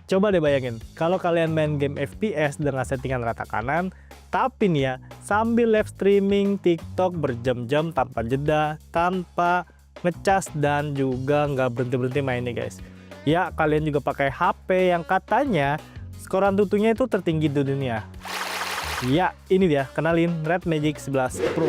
Coba deh bayangin, kalau kalian main game FPS dengan settingan rata kanan, tapi nih ya, sambil live streaming TikTok berjam-jam tanpa jeda, tanpa ngecas, dan juga nggak berhenti-berhenti main nih guys. Ya, kalian juga pakai HP yang katanya skor Antutunya itu tertinggi di dunia. Ya, ini dia, kenalin Red Magic 11 Pro.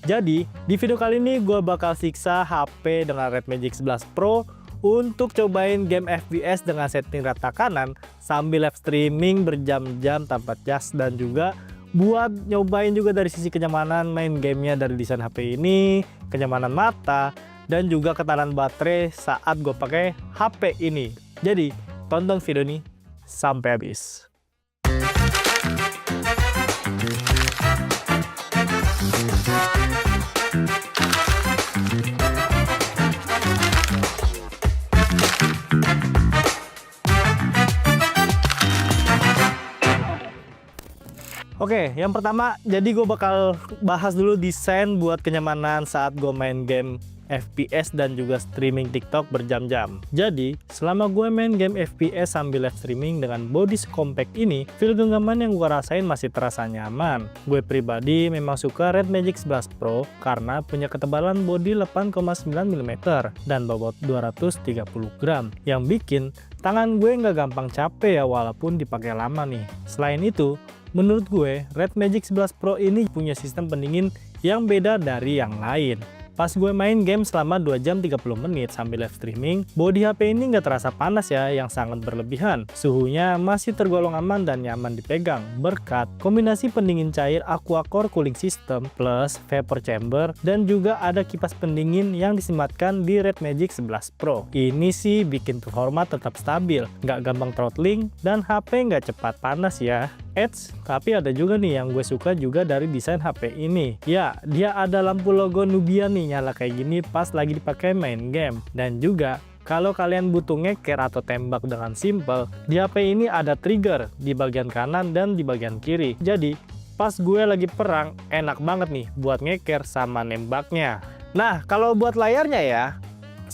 Jadi, di video kali ini gue bakal siksa HP dengan Red Magic 11 Pro untuk cobain game FPS dengan setting rata kanan sambil live streaming berjam-jam tanpa cas, dan juga buat nyobain juga dari sisi kenyamanan main gamenya dari desain HP ini, kenyamanan mata, dan juga ketahanan baterai saat gue pakai HP ini. Jadi, tonton video ini sampai habis. Oke, yang pertama, jadi gue bakal bahas dulu desain buat kenyamanan saat gue main game FPS dan juga streaming TikTok berjam-jam. Jadi, selama gue main game FPS sambil live streaming dengan body compact ini, feel genggaman yang gue rasain masih terasa nyaman. Gue pribadi memang suka Red Magic 11 Pro karena punya ketebalan body 8,9 mm dan bobot 230 gram, yang bikin tangan gue nggak gampang capek ya walaupun dipakai lama nih. Selain itu, menurut gue, Red Magic 11 Pro ini punya sistem pendingin yang beda dari yang lain. Pas gue main game selama 2 jam 30 menit sambil live streaming, bodi HP ini nggak terasa panas ya, yang sangat berlebihan. Suhunya masih tergolong aman dan nyaman dipegang, berkat kombinasi pendingin cair Aqua Core Cooling System plus Vapor Chamber, dan juga ada kipas pendingin yang disematkan di Red Magic 11 Pro. Ini sih bikin performa tetap stabil, nggak gampang throttling, dan HP nggak cepat panas ya. Tapi ada juga nih yang gue suka juga dari desain HP ini. Ya, dia ada lampu logo Nubia nih nyala kayak gini pas lagi dipakai main game. Dan juga kalau kalian butuh ngeker atau tembak dengan simple, di HP ini ada trigger di bagian kanan dan di bagian kiri. Jadi, pas gue lagi perang, enak banget nih buat ngeker sama nembaknya. Nah, kalau buat layarnya ya,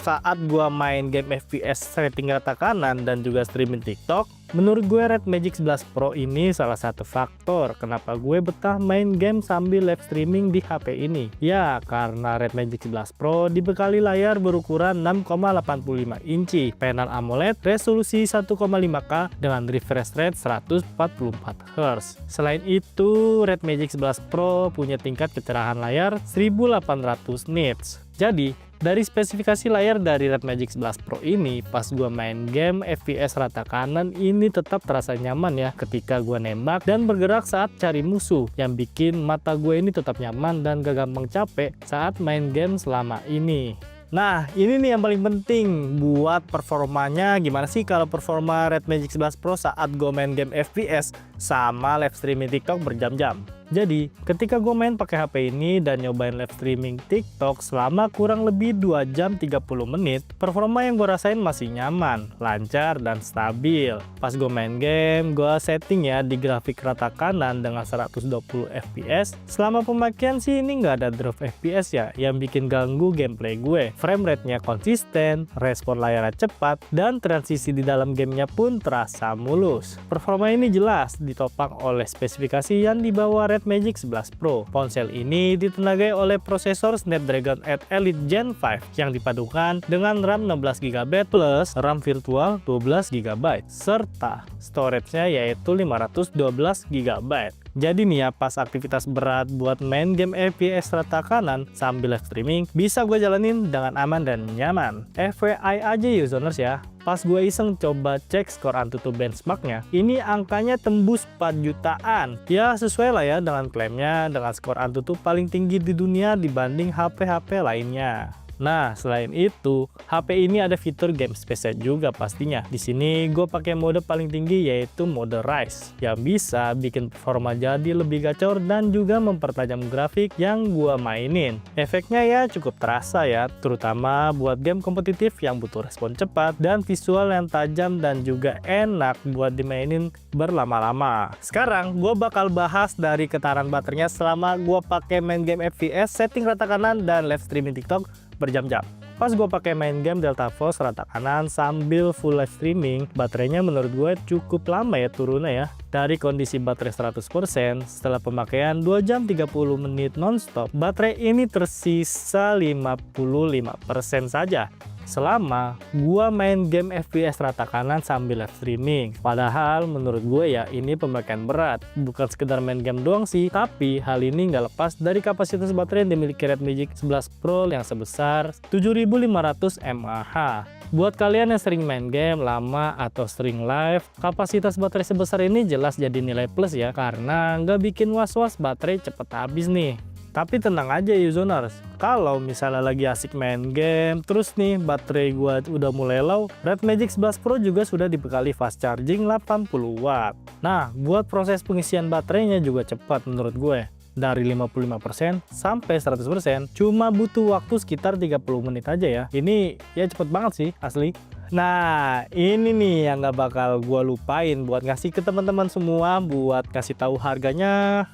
saat gue main game FPS setting rata kanan dan juga streaming TikTok, menurut gue Red Magic 11 Pro ini salah satu faktor kenapa gue betah main game sambil live streaming di HP ini. Ya, karena Red Magic 11 Pro dibekali layar berukuran 6,85 inci, panel AMOLED resolusi 1,5K dengan refresh rate 144 Hz. Selain itu, Red Magic 11 Pro punya tingkat kecerahan layar 1800 nits. Jadi, dari spesifikasi layar dari Red Magic 11 Pro ini, pas gue main game FPS rata kanan ini tetap terasa nyaman ya ketika gue nembak dan bergerak saat cari musuh, yang bikin mata gue ini tetap nyaman dan gak gampang capek saat main game selama ini. Nah, ini nih yang paling penting buat performanya. Gimana sih kalau performa Red Magic 11 Pro saat gue main game FPS sama live streaming TikTok berjam-jam? Jadi, ketika gue main pakai HP ini dan nyobain live streaming TikTok selama kurang lebih 2 jam 30 menit, performa yang gue rasain masih nyaman, lancar, dan stabil. Pas gue main game, gue setting ya di grafik rata kanan dengan 120 fps. Selama pemakaian sih ini nggak ada drop fps ya, yang bikin ganggu gameplay gue. Frame rate-nya konsisten, respon layarnya cepat, dan transisi di dalam gamenya pun terasa mulus. Performa ini jelas ditopang oleh spesifikasi yang dibawa Red Magic 11 Pro. Ponsel ini ditenagai oleh prosesor Snapdragon 8 Elite Gen 5 yang dipadukan dengan RAM 16GB plus RAM virtual 12GB serta storage-nya yaitu 512GB. Jadi nih ya, pas aktivitas berat buat main game FPS rata kanan sambil live streaming bisa gue jalanin dengan aman dan nyaman. FYI aja users ya, pas gue iseng coba cek skor Antutu benchmarknya, ini angkanya tembus 4 jutaan. Ya sesuai lah ya dengan klaimnya, dengan skor Antutu paling tinggi di dunia dibanding HP-HP lainnya. Nah, selain itu, HP ini ada fitur game space juga pastinya. Di sini gue pakai mode paling tinggi yaitu mode Rise yang bisa bikin performa jadi lebih gacor dan juga mempertajam grafik yang gue mainin. Efeknya ya cukup terasa ya, terutama buat game kompetitif yang butuh respon cepat dan visual yang tajam dan juga enak buat dimainin berlama-lama. Sekarang gue bakal bahas dari ketahanan baterainya selama gue pakai main game FPS setting rata kanan dan live streaming TikTok berjam-jam. Pas gue pakai main game Delta Force rata kanan sambil full live streaming, baterainya menurut gue cukup lama ya turunnya ya. Dari kondisi baterai 100%, setelah pemakaian 2 jam 30 menit nonstop, baterai ini tersisa 55% saja. Selama gua main game FPS rata kanan sambil live streaming. Padahal menurut gue ya ini pemakaian berat, bukan sekedar main game doang sih, tapi hal ini nggak lepas dari kapasitas baterai yang dimiliki Red Magic 11 Pro yang sebesar 7500 mAh. Buat kalian yang sering main game lama atau sering live, kapasitas baterai sebesar ini jelas jadi nilai plus ya, karena nggak bikin was-was baterai cepet habis nih. Tapi tenang aja Users, kalau misalnya lagi asik main game, terus nih baterai gua udah mulai low, Red Magic 11 Pro juga sudah dibekali fast charging 80 watt. Nah, buat proses pengisian baterainya juga cepat menurut gue. Dari 55% sampai 100% cuma butuh waktu sekitar 30 menit aja ya. Ini ya cepet banget sih asli. Nah, ini nih yang gak bakal gua lupain buat ngasih ke teman-teman semua, buat kasih tahu harganya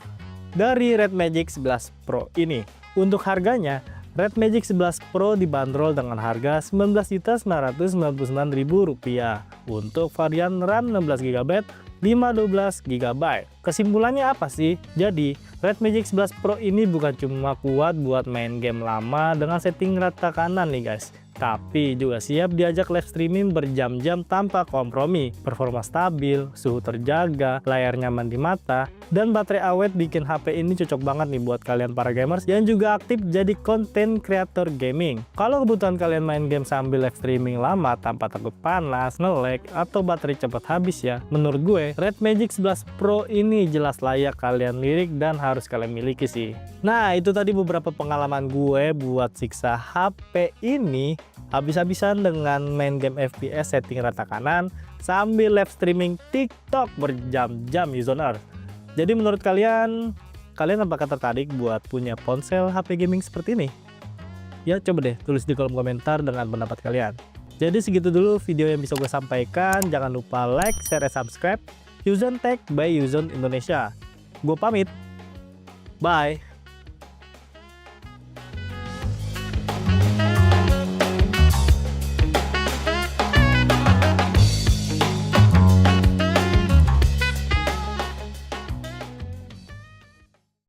dari Red Magic 11 Pro ini. Untuk harganya, Red Magic 11 Pro dibanderol dengan harga Rp19.999.000 untuk varian RAM 16GB, 512GB. Kesimpulannya apa sih? Jadi, Red Magic 11 Pro ini bukan cuma kuat buat main game lama dengan setting rata kanan nih guys, tapi juga siap diajak live streaming berjam-jam tanpa kompromi. Performa stabil, suhu terjaga, layar nyaman di mata, dan baterai awet bikin HP ini cocok banget nih buat kalian para gamers yang juga aktif jadi konten creator gaming. Kalau kebutuhan kalian main game sambil live streaming lama tanpa takut panas, nge-lag, atau baterai cepat habis ya, menurut gue Red Magic 11 Pro ini jelas layak kalian lirik dan harus kalian miliki sih. Nah, itu tadi beberapa pengalaman gue buat siksa HP ini habis-habisan dengan main game FPS setting rata kanan sambil live streaming TikTok berjam-jam Users. Jadi menurut kalian apakah tertarik buat punya ponsel HP gaming seperti ini? Ya coba deh tulis di kolom komentar dengan pendapat kalian. Jadi segitu dulu video yang bisa gue sampaikan. Jangan lupa like, share, dan subscribe. Uzon Tech by Uzon Indonesia. Gue pamit. Bye.